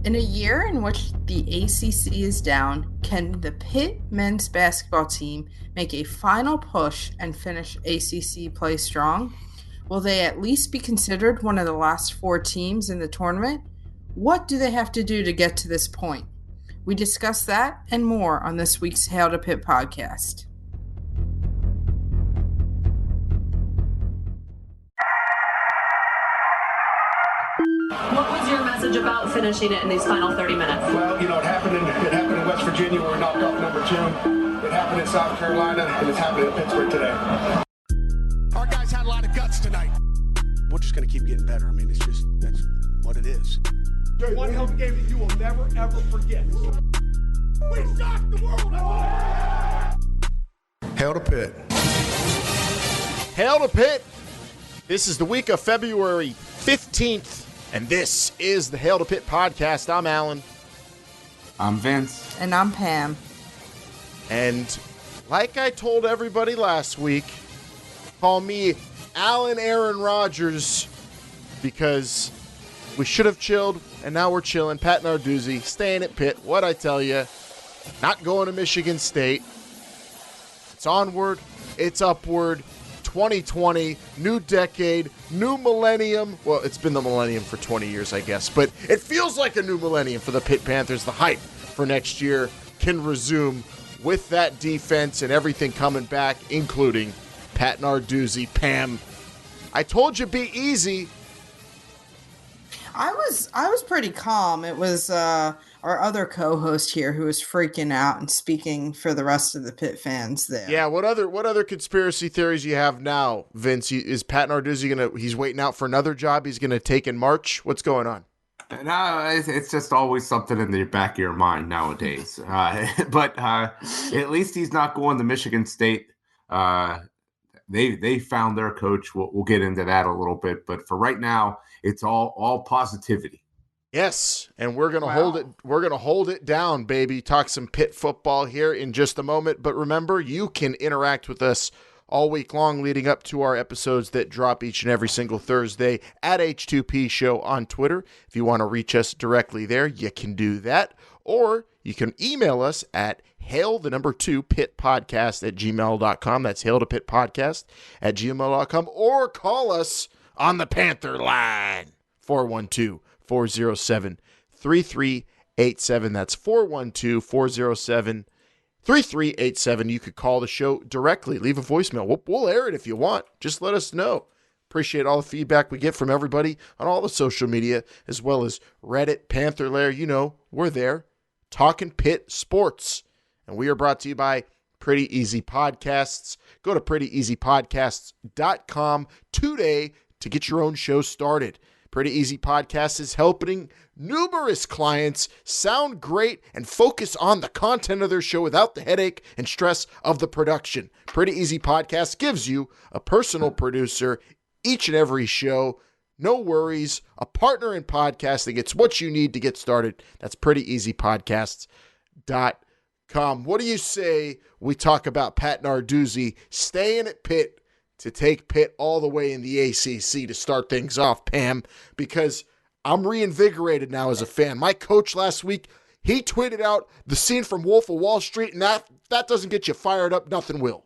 In a year in which the ACC is down, can the Pitt men's basketball team make a final push and finish ACC play strong? Will they at least be considered one of the last four teams in the tournament? What do they have to do to get to this point? We discuss that and more on this week's Hail to Pitt podcast. What was your message about finishing it in these final 30 minutes? Well, it happened in West Virginia where we knocked off number 2. It happened in South Carolina, and it's happening in Pittsburgh today. Our guys had a lot of guts tonight. We're just going to keep getting better. I mean, that's what it is. One hell of a game that you will never, ever forget. We shocked the world! Hail to Pitt. Hail to Pitt. This is the week of February 15th. And this is the Hail to Pitt podcast. I'm Alan. I'm Vince. And I'm Pam. And like I told everybody last week, call me Alan Aaron Rodgers because we should have chilled and now we're chilling. Pat Narduzzi staying at Pitt. What'd I tell you? Not going to Michigan State. It's onward. It's upward. 2020, new decade, new millennium. Well, it's been the millennium for 20 years, I guess, but it feels like a new millennium for the Pitt Panthers. The hype for next year can resume with that defense and everything coming back, including Pat Narduzzi. Pam, I told you be easy. I was pretty calm. It was our other co-host here who was freaking out and speaking for the rest of the Pitt fans there. Yeah, what other conspiracy theories you have now, Vince? Is Pat Narduzzi he's waiting out for another job he's going to take in March? What's going on? No, it's just always something in the back of your mind nowadays. But at least he's not going to Michigan State. They found their coach. We'll get into that a little bit, but for right now, it's all positivity. Yes, and we're gonna hold it. We're gonna hold it down, baby. Talk some Pitt football here in just a moment. But remember, you can interact with us all week long, leading up to our episodes that drop each and every single Thursday at H2P Show on Twitter. If you want to reach us directly there, you can do that, or you can email us at hail2pittpodcast@gmail.com. That's hail2pittpodcast@gmail.com, or call us on the Panther line, 412-407-3387. That's 412-407-3387. You could call the show directly. Leave a voicemail. We'll air it if you want. Just let us know. Appreciate all the feedback we get from everybody on all the social media, as well as Reddit, Panther Lair. We're there talking Pitt sports. And we are brought to you by Pretty Easy Podcasts. Go to prettyeasypodcasts.com today to get your own show started. Pretty Easy Podcasts is helping numerous clients sound great and focus on the content of their show without the headache and stress of the production. Pretty Easy Podcasts gives you a personal producer each and every show. No worries. A partner in podcasting. It's what you need to get started. That's prettyeasypodcasts.com. What do you say we talk about Pat Narduzzi staying at Pitt to take Pitt all the way in the ACC to start things off, Pam? Because I'm reinvigorated now as a fan. My coach last week, he tweeted out the scene from Wolf of Wall Street, and that doesn't get you fired up, nothing will.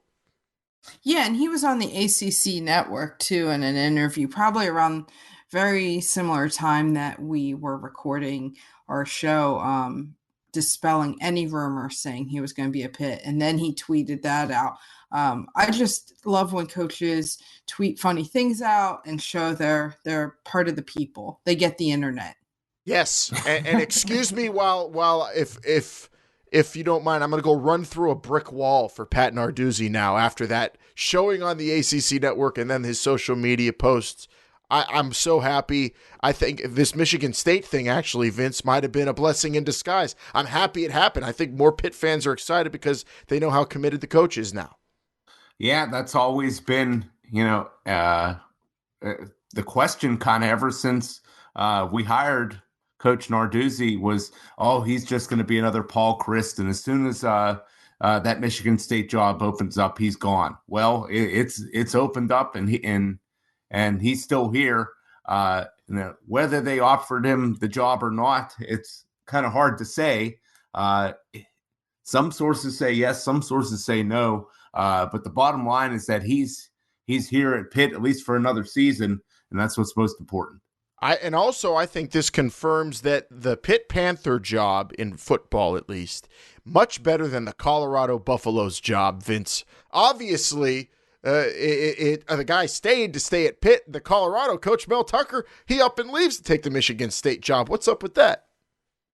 Yeah, and he was on the ACC network, too, in an interview, probably around very similar time that we were recording our show, dispelling any rumor saying he was going to be a Pitt. And then he tweeted that out. I just love when coaches tweet funny things out and show they're part of the people. They get the internet. Yes, and excuse me while if you don't mind, I'm going to go run through a brick wall for Pat Narduzzi now after that showing on the ACC network and then his social media posts. I'm so happy. I think this Michigan State thing, actually, Vince, might have been a blessing in disguise. I'm happy it happened. I think more Pitt fans are excited because they know how committed the coach is now. Yeah, that's always been, the question kind of ever since we hired Coach Narduzzi was, he's just going to be another Paul Christ. And as soon as that Michigan State job opens up, he's gone. Well, it's opened up and he's still here. whether they offered him the job or not, it's kind of hard to say. Some sources say yes, some sources say no. But the bottom line is that he's here at Pitt at least for another season, and that's what's most important. I think this confirms that the Pitt Panther job, in football at least, much better than the Colorado Buffaloes job, Vince. Obviously, the guy stayed to stay at Pitt. The Colorado coach, Mel Tucker, he up and leaves to take the Michigan State job. What's up with that?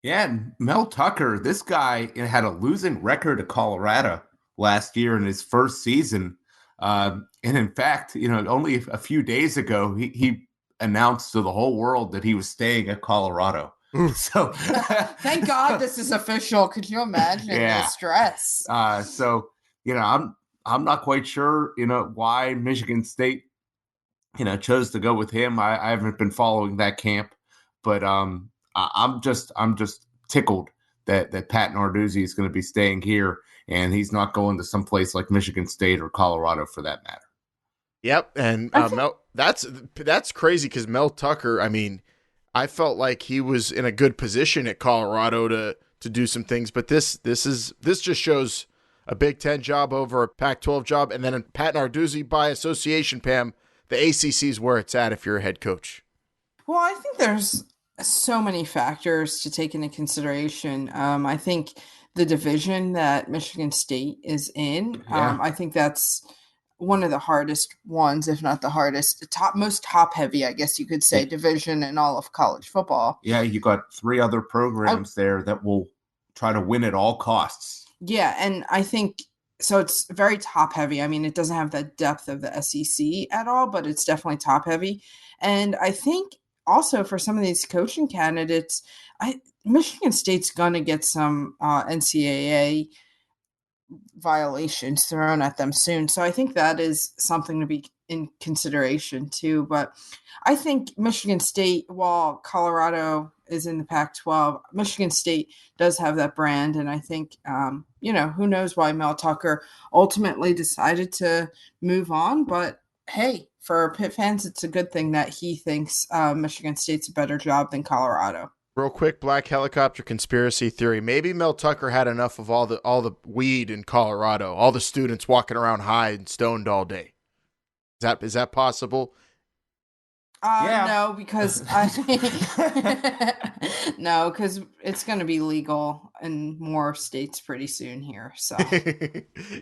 Yeah, Mel Tucker, this guy had a losing record at Colorado last year in his first season. And in fact, only a few days ago, he announced to the whole world that he was staying at Colorado. So thank God this is official. Could you imagine the stress? I'm not quite sure, why Michigan State, chose to go with him. I haven't been following that camp, but I'm just tickled that Pat Narduzzi is going to be staying here and he's not going to some place like Michigan State or Colorado for that matter. Yep, and that's crazy because Mel Tucker, I mean, I felt like he was in a good position at Colorado to do some things, but this just shows a Big Ten job over a Pac-12 job, and then Pat Narduzzi by association, Pam, the ACC is where it's at if you're a head coach. Well, I think there's so many factors to take into consideration. I think the division that Michigan State is in, I think that's one of the hardest ones, if not the hardest, most top heavy, I guess you could say, division in all of college football. Yeah, you got 3 other programs there that will try to win at all costs. Yeah, and I think so it's very top heavy. I mean, it doesn't have the depth of the SEC at all, but it's definitely top heavy. And I think also for some of these coaching candidates, Michigan State's going to get some NCAA violations thrown at them soon. So I think that is something to be in consideration too. But I think Michigan State, while Colorado is in the Pac-12, Michigan State does have that brand. And I think, who knows why Mel Tucker ultimately decided to move on. But hey, for Pitt fans, it's a good thing that he thinks Michigan State's a better job than Colorado. Real quick, Black Helicopter conspiracy theory. Maybe Mel Tucker had enough of all the weed in Colorado, all the students walking around high and stoned all day. Is that possible? No, because because it's going to be legal in more states pretty soon here. So,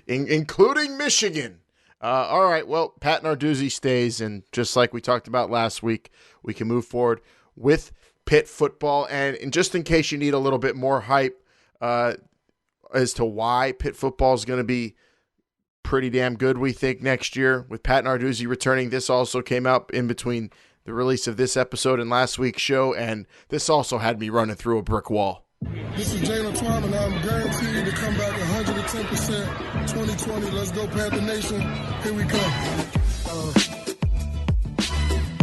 including Michigan. All right. Well, Pat Narduzzi stays, and just like we talked about last week, we can move forward with Pitt football. And just in case you need a little bit more hype as to why Pitt football is going to be pretty damn good, we think, next year with Pat Narduzzi returning. This also came out in between the release of this episode and last week's show, and this also had me running through a brick wall. This is Jalen Twyman. I'm guaranteed to come back 110%. 2020, let's go Panther Nation. Here we come.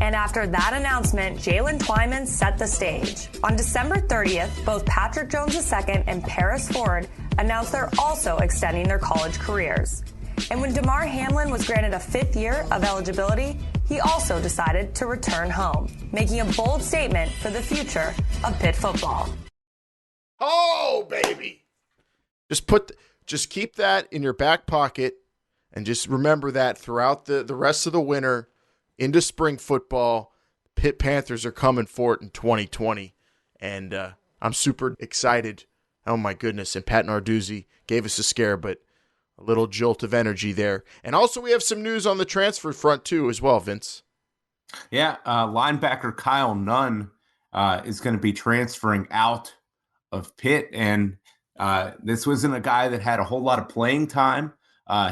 And after that announcement, Jalen Twyman set the stage. On December 30th, both Patrick Jones II and Paris Ford announced they're also extending their college careers. And when Damar Hamlin was granted a 5th year of eligibility, he also decided to return home, making a bold statement for the future of Pitt football. Oh, baby. Just keep that in your back pocket and just remember that throughout the rest of the winter into spring football, Pitt Panthers are coming for it in 2020. And I'm super excited. Oh, my goodness. And Pat Narduzzi gave us a scare, but a little jolt of energy there. And also we have some news on the transfer front too as well, Vince. Yeah, linebacker Kyle Nunn is going to be transferring out of Pitt. And this wasn't a guy that had a whole lot of playing time.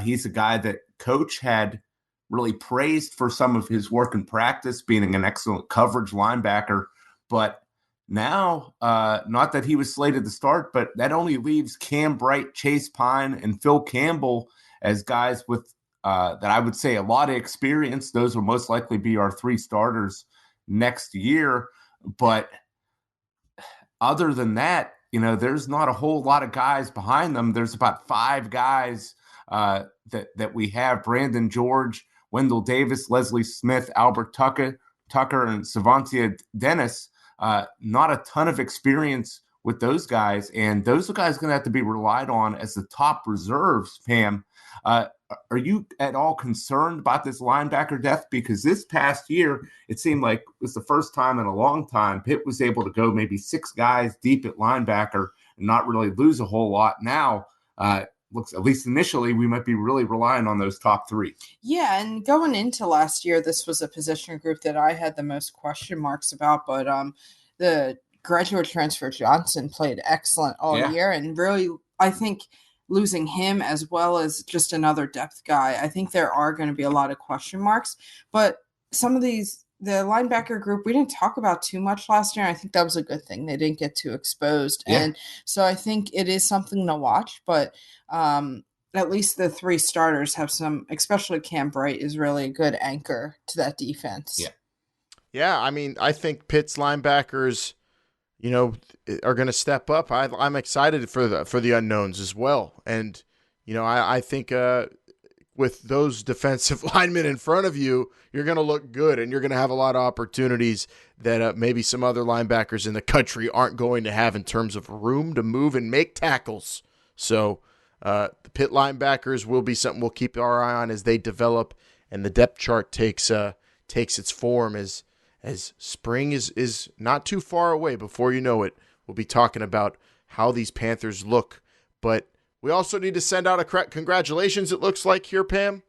He's a guy that coach had really praised for some of his work in practice, being an excellent coverage linebacker. But now, not that he was slated to start, but that only leaves Cam Bright, Chase Pine, and Phil Campbell as guys with that I would say a lot of experience. Those will most likely be our 3 starters next year. But other than that, there's not a whole lot of guys behind them. There's about 5 guys that we have: Brandon George, Wendell Davis, Leslie Smith, Albert Tucker and Savantia Dennis, not a ton of experience with those guys, and those are guys going to have to be relied on as the top reserves, Pam. Are you at all concerned about this linebacker depth? Because this past year, it seemed like it was the first time in a long time Pitt was able to go maybe 6 guys deep at linebacker and not really lose a whole lot. Now, looks, at least initially, we might be really relying on those top 3. Yeah, and going into last year, this was a position group that I had the most question marks about, but the graduate transfer Johnson played excellent all year, and really, I think losing him as well as just another depth guy, I think there are going to be a lot of question marks. But some of the linebacker group, we didn't talk about too much last year. I think that was a good thing. They didn't get too exposed. Yeah. And so I think it is something to watch, but at least the 3 starters have some, especially Cam Bright is really a good anchor to that defense. Yeah, I mean, I think Pitt's linebackers, are going to step up. I'm excited for the unknowns as well. And, I think with those defensive linemen in front of you, you're going to look good and you're going to have a lot of opportunities that maybe some other linebackers in the country aren't going to have in terms of room to move and make tackles. So the Pitt linebackers will be something we'll keep our eye on as they develop and the depth chart takes its form as spring is not too far away. Before you know it, we'll be talking about how these Panthers look. But we also need to send out a congratulations, it looks like here, Pam.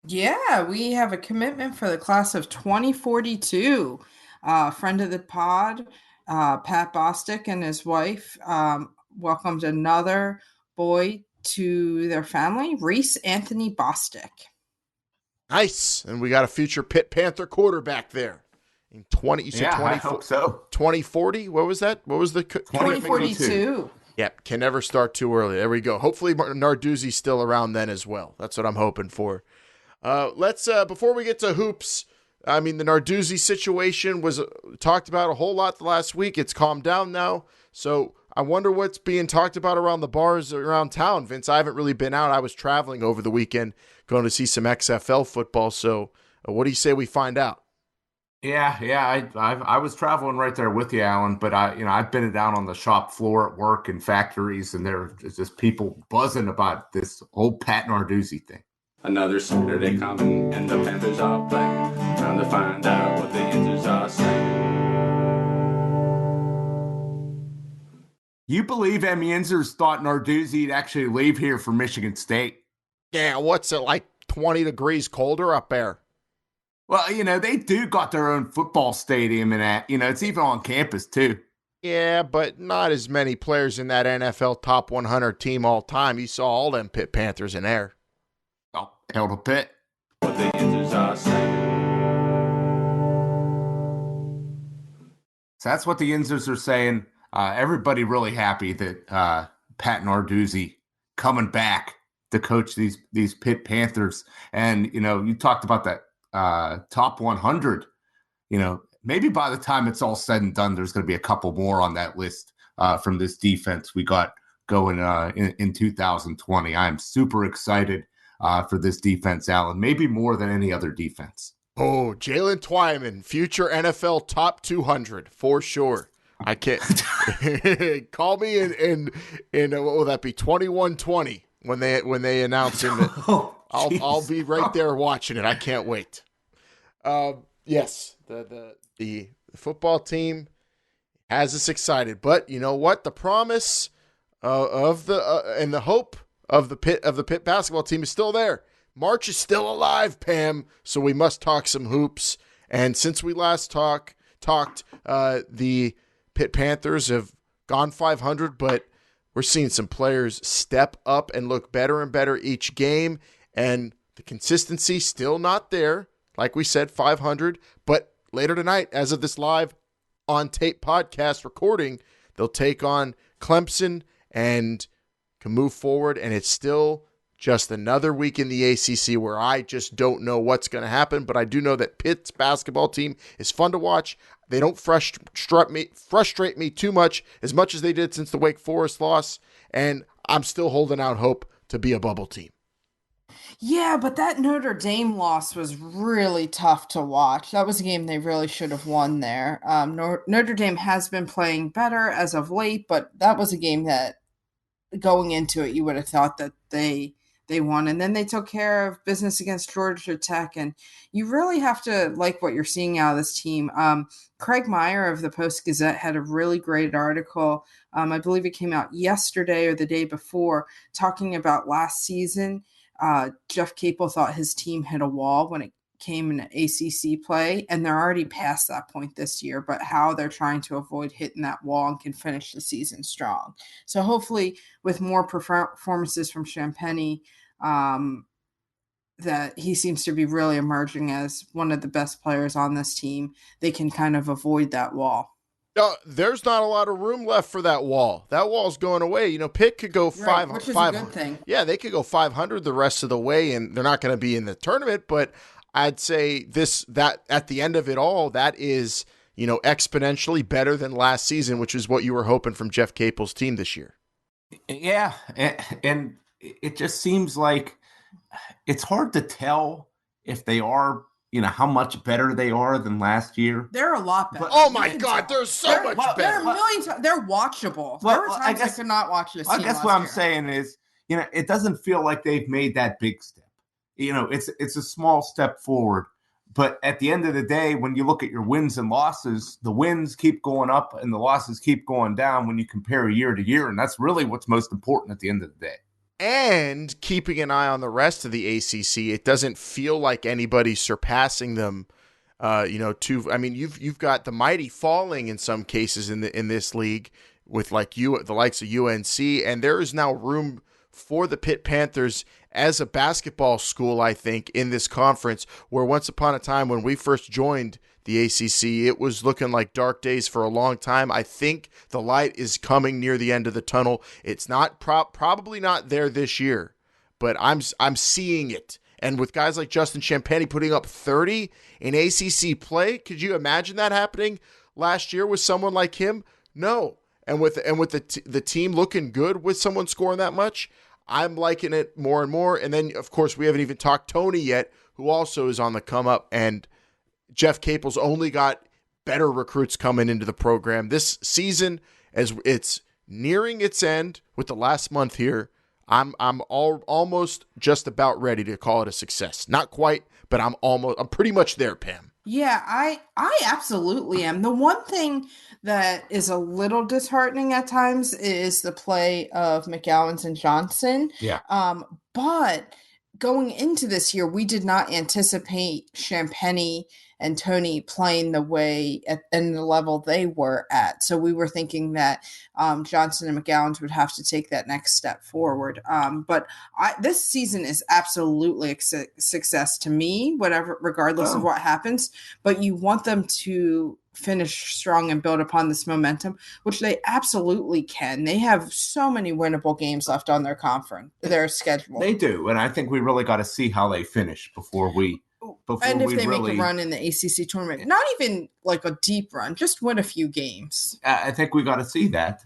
Yeah, we have a commitment for the class of 2042. Friend of the pod, Pat Bostic and his wife welcomed another boy to their family, Reese Anthony Bostic. Nice. And we got a future Pitt Panther quarterback there. In 20, you said 20, I hope so. 2040? What was that? What was the 2042? Yep, can never start too early. There we go. Hopefully Narduzzi's still around then as well. That's what I'm hoping for. Let's before we get to hoops, I mean, the Narduzzi situation was talked about a whole lot the last week. It's calmed down now. So I wonder what's being talked about around the bars around town. Vince, I haven't really been out. I was traveling over the weekend, going to see some XFL football. So what do you say we find out? Yeah. I was traveling right there with you, Alan. But I've been down on the shop floor at work and factories, and there's just people buzzing about this whole Pat Narduzzi thing. Another Saturday coming, and the Panthers are playing. Trying to find out what the answers are saying. You believe Em Yinzers thought Narduzzi'd actually leave here for Michigan State? Yeah, what's it, like 20 degrees colder up there? Well, they do got their own football stadium and it's even on campus too. Yeah, but not as many players in that NFL top 100 team all time. You saw all them Pitt Panthers in there. Oh, hell to Pitt. What the answers are saying. So that's what the Yinzers are saying. Everybody really happy that Pat Narduzzi coming back to coach these Pitt Panthers. And, you talked about that top 100. Maybe by the time it's all said and done, there's going to be a couple more on that list from this defense we got going in 2020. I'm super excited for this defense, Alan, maybe more than any other defense. Oh, Jalen Twyman, future NFL top 200 for sure. I can't call me in what will that be, 2120 when they announce him. I'll be right there watching it. I can't wait. Yes, the football team has us excited, but you know what? The promise of the and the hope of the Pitt basketball team is still there. March is still alive, Pam. So we must talk some hoops. And since we last talked, the Pitt Panthers have gone 500, but we're seeing some players step up and look better and better each game, and the consistency still not there. Like we said, 500, but later tonight, as of this live on tape podcast recording, they'll take on Clemson and can move forward, and it's still just another week in the ACC where I just don't know what's going to happen, but I do know that Pitt's basketball team is fun to watch. They don't frustrate me too much as they did since the Wake Forest loss, and I'm still holding out hope to be a bubble team. Yeah, but that Notre Dame loss was really tough to watch. That was a game they really should have won there. Notre Dame has been playing better as of late, but that was a game that going into it, you would have thought that they won, and then they took care of business against Georgia Tech, and you really have to like what you're seeing out of this team. Craig Meyer of the Post Gazette had a really great article. I believe it came out yesterday or the day before, talking about last season. Jeff Capel thought his team hit a wall when it came in ACC play, and they're already past that point this year, but how they're trying to avoid hitting that wall and can finish the season strong. So hopefully with more performances from Champagny, that he seems to be really emerging as one of the best players on this team, they can kind of avoid that wall. There's not a lot of room left for that wall. That wall's going away. You know, Pitt could go which is a good thing. Yeah, they could go 500 the rest of the way, and they're not going to be in the tournament. But I'd say that at the end of it all, that is, you know, exponentially better than last season, which is what you were hoping from Jeff Capel's team this year. Yeah, and it just seems like it's hard to tell if they are, you know, how much better they are than last year. They're a lot better. Oh my God, they're so much better. They're millions. They're watchable. There were times I could not watch this. I guess what I'm saying is, you know, it doesn't feel like they've made that big step. You know, it's a small step forward. But at the end of the day, when you look at your wins and losses, the wins keep going up and the losses keep going down when you compare year to year. And that's really what's most important at the end of the day. And keeping an eye on the rest of the ACC, it doesn't feel like anybody's surpassing them. You've got the mighty falling in some cases in this league with the likes of UNC, and there is now room for the Pitt Panthers as a basketball school, I think, in this conference, where once upon a time when we first joined the ACC, it was looking like dark days for a long time. I think the light is coming near the end of the tunnel. It's not probably not there this year, but I'm seeing it. And with guys like Justin Champagny putting up 30 in ACC play, could you imagine that happening last year with someone like him? No. And with the team looking good with someone scoring that much, I'm liking it more and more. And then, of course, we haven't even talked Tony yet, who also is on the come up. And Jeff Capel's only got better recruits coming into the program this season. As it's nearing its end with the last month here, I'm almost just about ready to call it a success. Not quite, but I'm pretty much there, Pam. Yeah, I absolutely am. The one thing that is a little disheartening at times is the play of McGowens and Johnson. Yeah. But going into this year, we did not anticipate Champagny and Tony playing the way and the level they were at. So we were thinking that Johnson and McGowens would have to take that next step forward. But this season is absolutely a success to me, regardless of what happens. But you want them to finish strong and build upon this momentum, which they absolutely can. They have so many winnable games left on their schedule. They do, and I think we really got to see how they finish before we. And if they make a run in the ACC tournament, not even like a deep run, just win a few games. I think we got to see that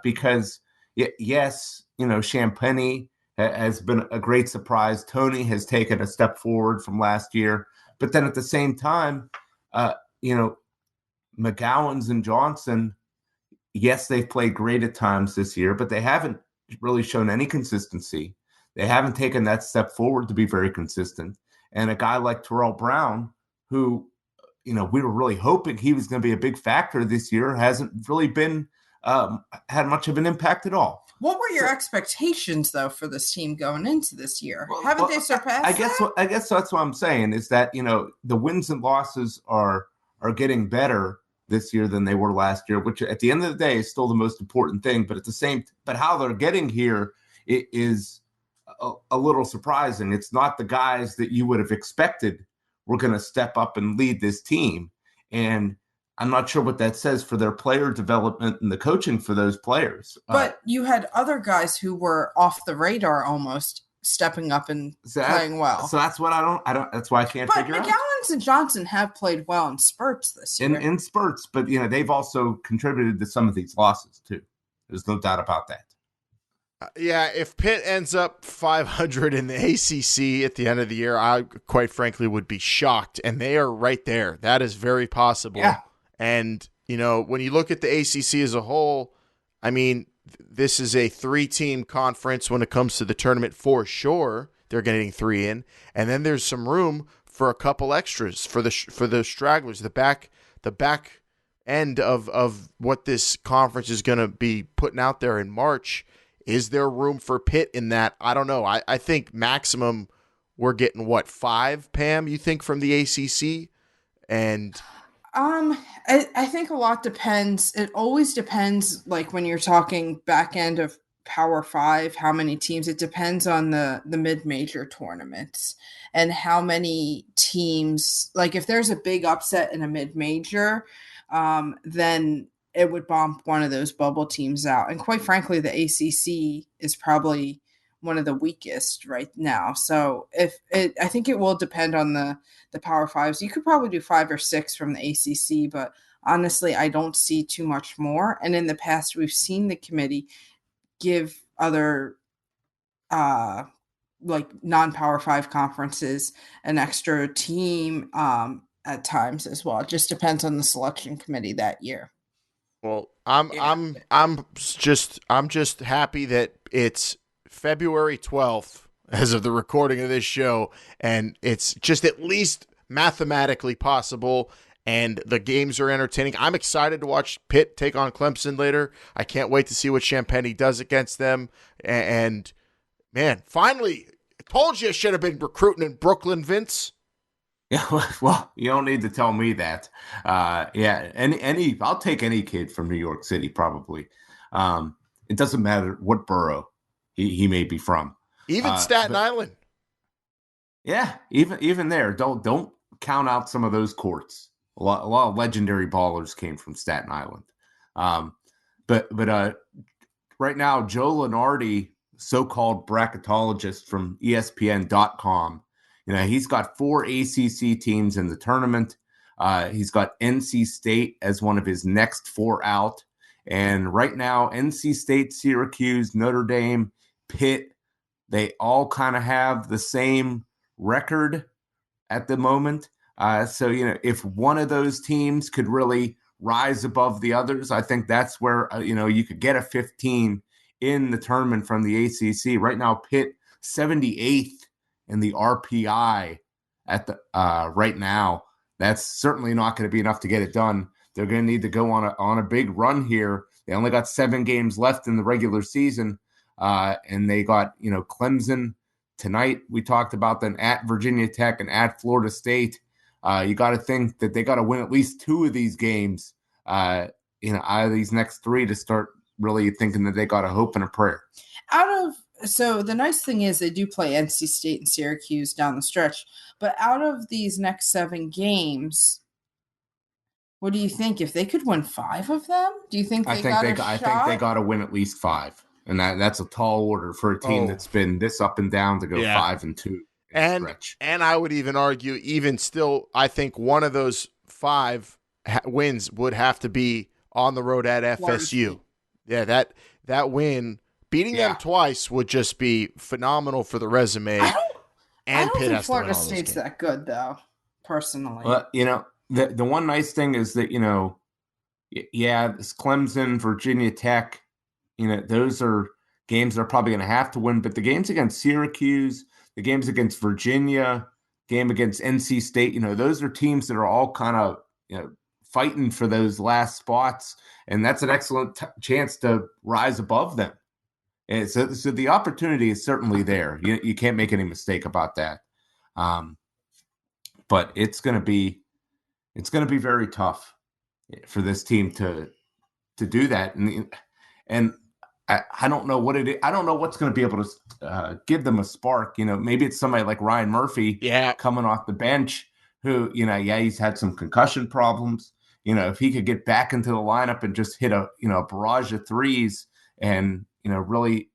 because, yes, you know, Champagny has been a great surprise. Tony has taken a step forward from last year. But then at the same time, McGowens and Johnson, yes, they've played great at times this year, but they haven't really shown any consistency. They haven't taken that step forward to be very consistent. And a guy like Terrell Brown, who, you know, we were really hoping he was going to be a big factor this year, hasn't really been had much of an impact at all. What were your expectations, though, for this team going into this year? Haven't they surpassed I guess that's what I'm saying is that, you know, the wins and losses are getting better this year than they were last year, which at the end of the day is still the most important thing. But but how they're getting here is a little surprising. It's not the guys that you would have expected were going to step up and lead this team. And I'm not sure what that says for their player development and the coaching for those players. But you had other guys who were off the radar almost stepping up and playing well. So that's what I don't, that's why I can't figure out. But McGowens and Johnson have played well in spurts this year. In spurts, but, you know, they've also contributed to some of these losses too. There's no doubt about that. Yeah, if Pitt ends up 500 in the ACC at the end of the year, I quite frankly would be shocked. And they are right there. That is very possible. Yeah. And, when you look at the ACC as a whole, I mean, this is a 3-team conference when it comes to the tournament for sure. They're getting 3 in. And then there's some room for a couple extras for the stragglers, the back end of what this conference is going to be putting out there in March. Is there room for Pitt in that? I don't know. I think maximum we're getting 5, Pam, you think, from the ACC? And I think a lot depends. It always depends, like when you're talking back end of Power 5, how many teams. It depends on the mid-major tournaments and how many teams. Like if there's a big upset in a mid-major, then it would bump one of those bubble teams out. And quite frankly, the ACC is probably one of the weakest right now. So I think it will depend on the Power 5s. You could probably do 5 or 6 from the ACC, but honestly, I don't see too much more. And in the past, we've seen the committee give other like non-Power 5 conferences an extra team at times as well. It just depends on the selection committee that year. Well, I'm just happy that it's February 12th as of the recording of this show, and it's just at least mathematically possible, and the games are entertaining. I'm excited to watch Pitt take on Clemson later. I can't wait to see what Champagne does against them. And man, finally, I told you I should have been recruiting in Brooklyn, Vince. Yeah, well, you don't need to tell me that. I'll take any kid from New York City, probably. It doesn't matter what borough he may be from. Even Staten Island. Yeah, even there. Don't count out some of those courts. A lot of legendary ballers came from Staten Island. But right now, Joe Lunardi, so-called bracketologist from ESPN.com, he's got 4 ACC teams in the tournament. He's got NC State as one of his next 4 out. And right now, NC State, Syracuse, Notre Dame, Pitt, they all kind of have the same record at the moment. So, if one of those teams could really rise above the others, I think that's where, you could get a 15 in the tournament from the ACC. Right now, Pitt, 78th in the RPI at the right now. That's certainly not going to be enough to get it done. They're going to need to go on a big run here. They only got 7 games left in the regular season, and they got Clemson tonight. We talked about them at Virginia Tech and at Florida State. You got to think that they got to win at least 2 of these games, out of these next 3 to start really thinking that they got a hope and a prayer. So the nice thing is they do play NC State and Syracuse down the stretch, but out of these next 7 games, what do you think? If they could win 5 of them, do you think I think they got to win at least 5, and that's a tall order for a team that's been this up and down to go 5-2. And I would even argue, even still, I think one of those 5 wins would have to be on the road at FSU. Yeah, that win. Beating them twice would just be phenomenal for the resume. I don't think Florida State's that good, though, personally. Well, the one nice thing is that, it's Clemson, Virginia Tech, those are games they're probably going to have to win. But the games against Syracuse, the games against Virginia, game against NC State, those are teams that are all kind of, fighting for those last spots. And that's an excellent chance to rise above them. And so the opportunity is certainly there. You can't make any mistake about that. But it's going to be very tough for this team to do that. And I don't know what it is. I don't know what's going to be able to give them a spark. Maybe it's somebody like Ryan Murphy coming off the bench who, he's had some concussion problems. If he could get back into the lineup and just hit a barrage of threes and, really,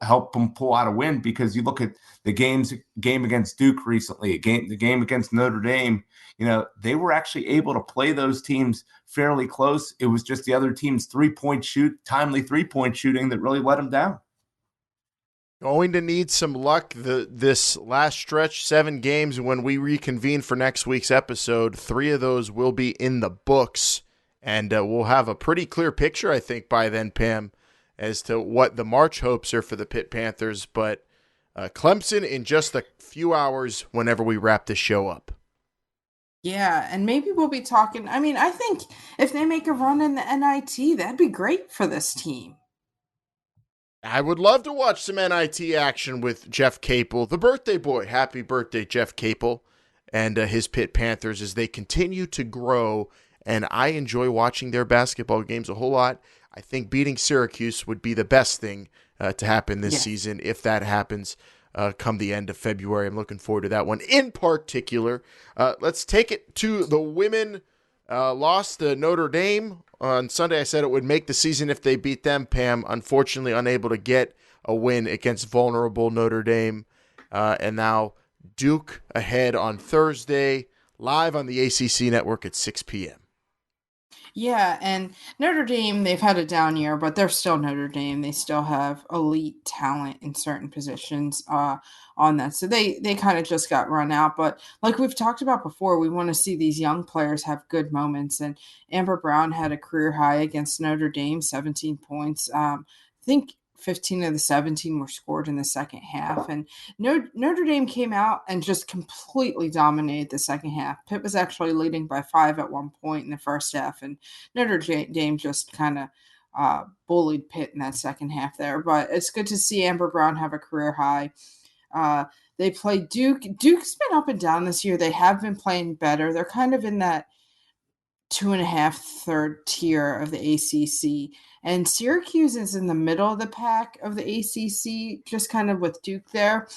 help them pull out a win, because you look at the game against Duke recently, the game against Notre Dame, they were actually able to play those teams fairly close. It was just the other team's timely 3-point shooting that really let them down. Going to need some luck this last stretch, 7 games. When we reconvene for next week's episode, 3 of those will be in the books. And we'll have a pretty clear picture, I think, by then, Pam, as to what the March hopes are for the Pitt Panthers. But Clemson in just a few hours whenever we wrap this show up. Yeah, and maybe we'll be talking. I mean, I think if they make a run in the NIT, that'd be great for this team. I would love to watch some NIT action with Jeff Capel, the birthday boy. Happy birthday, Jeff Capel, and his Pitt Panthers as they continue to grow. And I enjoy watching their basketball games a whole lot. I think beating Syracuse would be the best thing to happen this season if that happens come the end of February. I'm looking forward to that one in particular. Let's take it to the women. Lost to Notre Dame on Sunday. I said it would make the season if they beat them, Pam. Unfortunately, unable to get a win against vulnerable Notre Dame. And now Duke ahead on Thursday, live on the ACC network at 6 p.m. Yeah, and Notre Dame, they've had a down year, but they're still Notre Dame. They still have elite talent in certain positions on that. So they kind of just got run out. But like we've talked about before, we want to see these young players have good moments. And Amber Brown had a career high against Notre Dame, 17 points. I think 15 of the 17 were scored in the second half. And Notre Dame came out and just completely dominated the second half. Pitt was actually leading by 5 at one point in the first half. And Notre Dame just kind of bullied Pitt in that second half there. But it's good to see Amber Brown have a career high. They play Duke. Duke's been up and down this year. They have been playing better. They're kind of in that 2.5 third tier of the ACC. And Syracuse is in the middle of the pack of the ACC, just kind of with Duke there.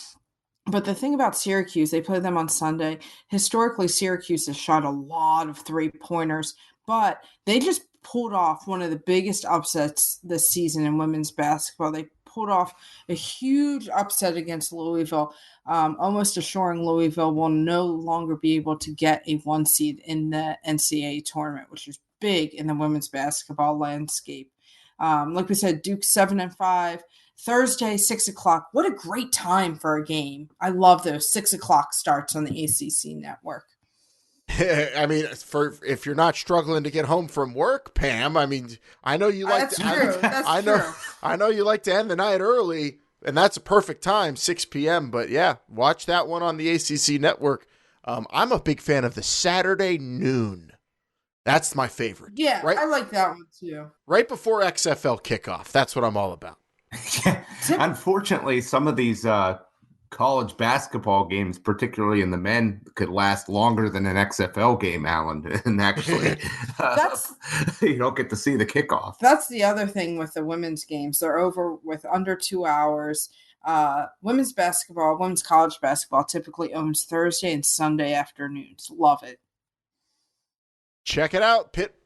But the thing about Syracuse, they play them on Sunday. Historically, Syracuse has shot a lot of three-pointers, but they just pulled off one of the biggest upsets this season in women's basketball. They pulled off a huge upset against Louisville, almost assuring Louisville will no longer be able to get a 1 seed in the NCAA tournament, which is big in the women's basketball landscape. Like we said, Duke 7-5. Thursday, 6 o'clock. What a great time for a game. I love those 6 o'clock starts on the ACC network. I mean, if you're not struggling to get home from work, Pam, I mean, I know you like I know you like to end the night early, and that's a perfect time, 6 p.m. But yeah, watch that one on the ACC network. I'm a big fan of the Saturday noon. That's my favorite. Yeah, right? I like that one too. Right before XFL kickoff. That's what I'm all about. Unfortunately, some of these college basketball games, particularly in the men, could last longer than an XFL game, Alan. And actually, you don't get to see the kickoff. That's the other thing with the women's games. They're over with under 2 hours. Women's basketball, women's college basketball typically owns Thursday and Sunday afternoons. Love it. Check it out. Pitt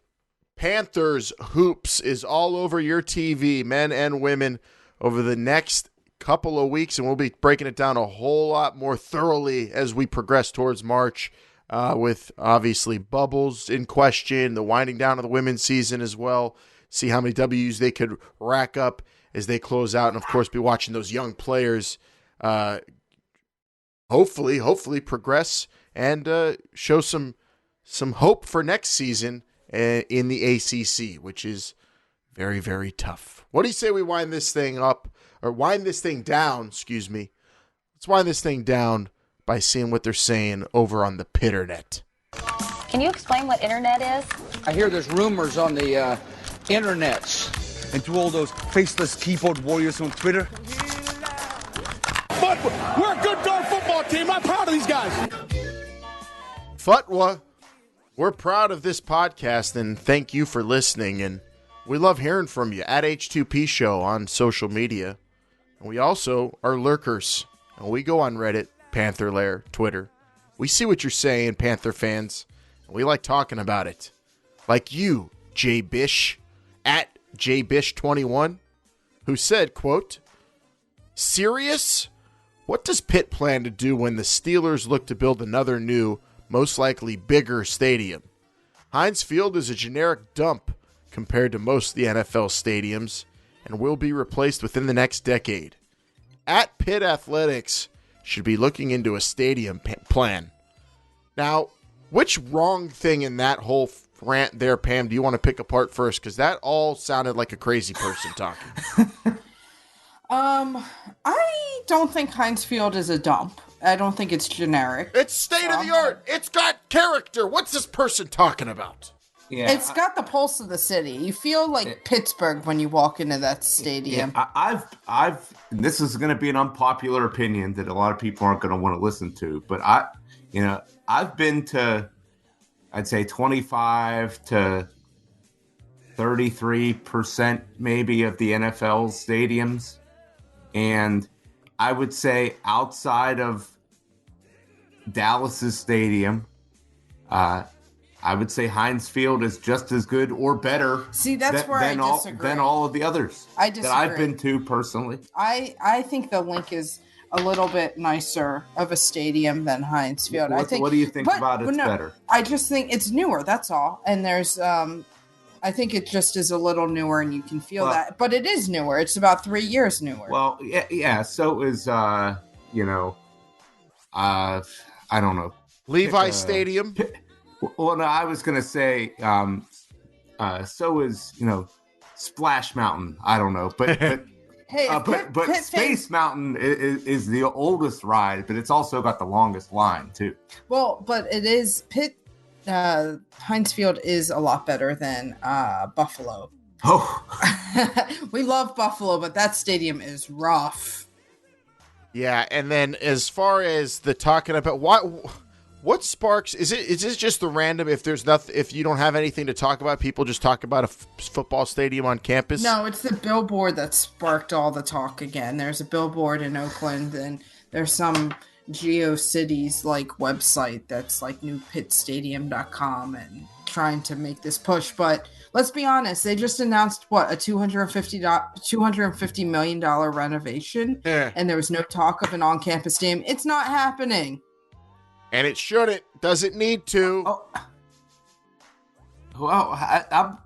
Panthers Hoops is all over your TV, men and women, over the next couple of weeks, and we'll be breaking it down a whole lot more thoroughly as we progress towards March, with obviously bubbles in question, the winding down of the women's season as well, see how many W's they could rack up as they close out, and of course be watching those young players hopefully progress and show some hope for next season in the ACC, which is very, very tough. What do you say we wind this thing up, or wind this thing down, excuse me. Let's wind this thing down by seeing what they're saying over on the Pitternet. Can you explain what internet is? I hear there's rumors on the internets. And to all those faceless keyboard warriors on Twitter. But we're a good darn football team. I'm proud of these guys. Futwa, we're proud of this podcast, and thank you for listening. And we love hearing from you at H2P Show on social media. And we also are lurkers, and we go on Reddit, Panther Lair, Twitter. We see what you're saying, Panther fans, and we like talking about it. Like you, Jay Bish, at JBish21, who said, quote, "Serious? What does Pitt plan to do when the Steelers look to build another new, most likely bigger stadium? Heinz Field is a generic dump compared to most of the NFL stadiums and will be replaced within the next decade. at Pitt Athletics should be looking into a stadium plan. Now, which wrong thing in that whole rant there, Pam, do you want to pick apart first? Because that all sounded like a crazy person talking. I don't think Heinz Field is a dump. I don't think it's generic. It's state of the art. It's got character. What's this person talking about? Yeah, it's got the pulse of the city. You feel like Pittsburgh when you walk into that stadium. Yeah, I've. This is going to be an unpopular opinion that a lot of people aren't going to want to listen to, but I've been to, I'd say 25 to 33% maybe of the NFL stadiums, and I would say outside of Dallas's stadium, I would say Heinz Field is just as good or better. See, that's where I disagree. Than all of the others I disagree. that I've been to personally. I think the Link is a little bit nicer of a stadium than Heinz Field. What do you think about it's better? I just think it's newer, that's all. And there's I think it just is a little newer and you can feel that. But it is newer. It's about 3 years newer. Well, yeah. So is I don't know. Levi Stadium. Well, no, I was going to say, so is, Splash Mountain. I don't know, but hey, but Space Mountain is the oldest ride, but it's also got the longest line too. Well, but it is Heinz Field is a lot better than Buffalo. Oh, we love Buffalo, but that stadium is rough. Yeah, and then as far as the talking about what sparks is this just the random if you don't have anything to talk about, people just talk about a football stadium on campus? No, it's the billboard that sparked all the talk again. There's a billboard in Oakland, and there's some GeoCities like website that's like newpittstadium.com and trying to make this push. But let's be honest, they just announced a $250 million renovation, and there was no talk of an on-campus stadium. It's not happening. And it shouldn't. Doesn't need to. Oh. Well,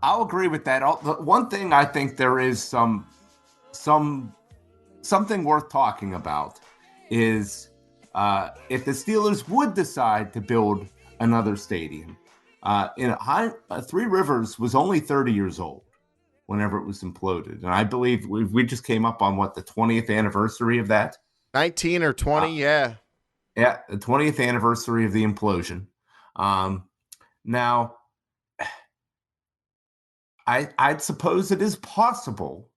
I'll agree with that. One thing I think there is something worth talking about is if the Steelers would decide to build another stadium. Three Rivers was only 30 years old whenever it was imploded, and I believe we just came up on the 20th anniversary of that. 19 or 20, yeah. Yeah, the 20th anniversary of the implosion. Now, I'd suppose it is possible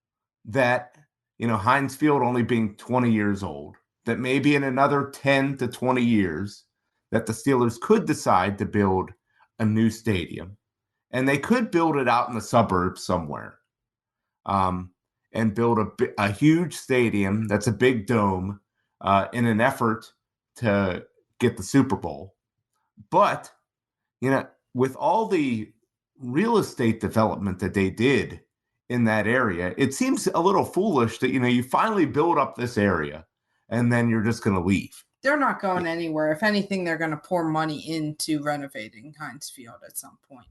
that, Heinz Field only being 20 years old, that maybe in another 10 to 20 years that the Steelers could decide to build a new stadium. And they could build it out in the suburbs somewhere and build a huge stadium that's a big dome in an effort to get the Super Bowl. But, with all the real estate development that they did in that area, it seems a little foolish that, you finally build up this area and then you're just going to leave. They're not going anywhere. If anything, they're going to pour money into renovating Heinz Field at some point.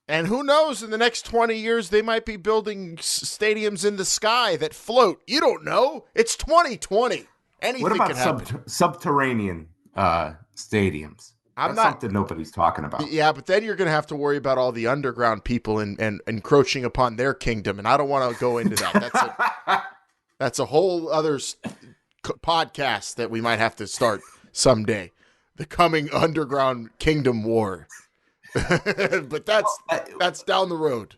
And who knows, in the next 20 years, they might be building stadiums in the sky that float. You don't know. It's 2020. Anything what about can happen. Subterranean stadiums? That's something nobody's talking about. Yeah, but then you're going to have to worry about all the underground people and encroaching upon their kingdom, and I don't want to go into that. That's a whole other podcast that we might have to start someday. The coming underground kingdom war. But that's down the road.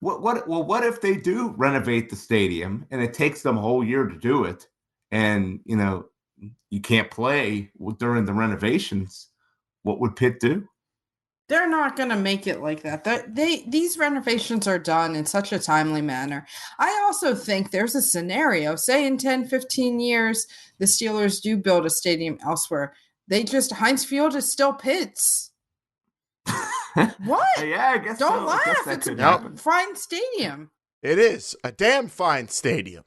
What if they do renovate the stadium and it takes them a whole year to do it? And, you can't play during the renovations. What would Pitt do? They're not going to make it like that. These renovations are done in such a timely manner. I also think there's a scenario, say in 10, 15 years, the Steelers do build a stadium elsewhere. Heinz Field is still Pitt's. What? Yeah, I guess Don't so. laugh. It's a fine stadium. It is a damn fine stadium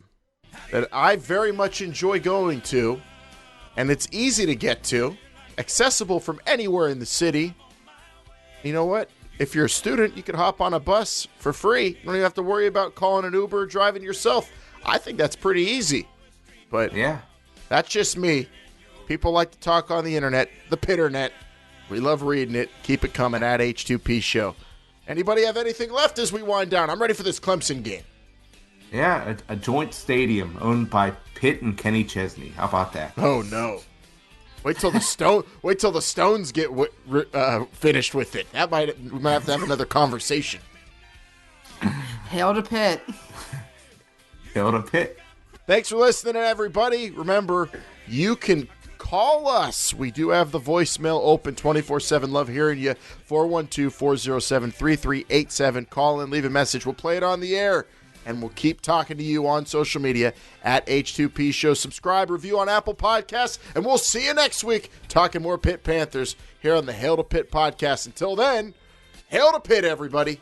that I very much enjoy going to, and it's easy to get to, accessible from anywhere in the city. You know what? If you're a student, you can hop on a bus for free. You don't even have to worry about calling an Uber or driving yourself. I think that's pretty easy. But yeah, that's just me. People like to talk on the internet, the Pitternet. We love reading it. Keep it coming at H2P Show. Anybody have anything left as we wind down? I'm ready for this Clemson game. Yeah, a joint stadium owned by Pitt and Kenny Chesney. How about that? Oh no! Wait till the Stones get finished with it. We might have to have another conversation. Hail to Pitt. Hail to Pitt. Thanks for listening, everybody. Remember, you can call us. We do have the voicemail open 24/7. Love hearing you. 412-407-3387. Call in, leave a message. We'll play it on the air, and we'll keep talking to you on social media at H2P Show. Subscribe, review on Apple Podcasts, and we'll see you next week talking more Pitt Panthers here on the Hail to Pitt podcast. Until then, Hail to Pitt, everybody.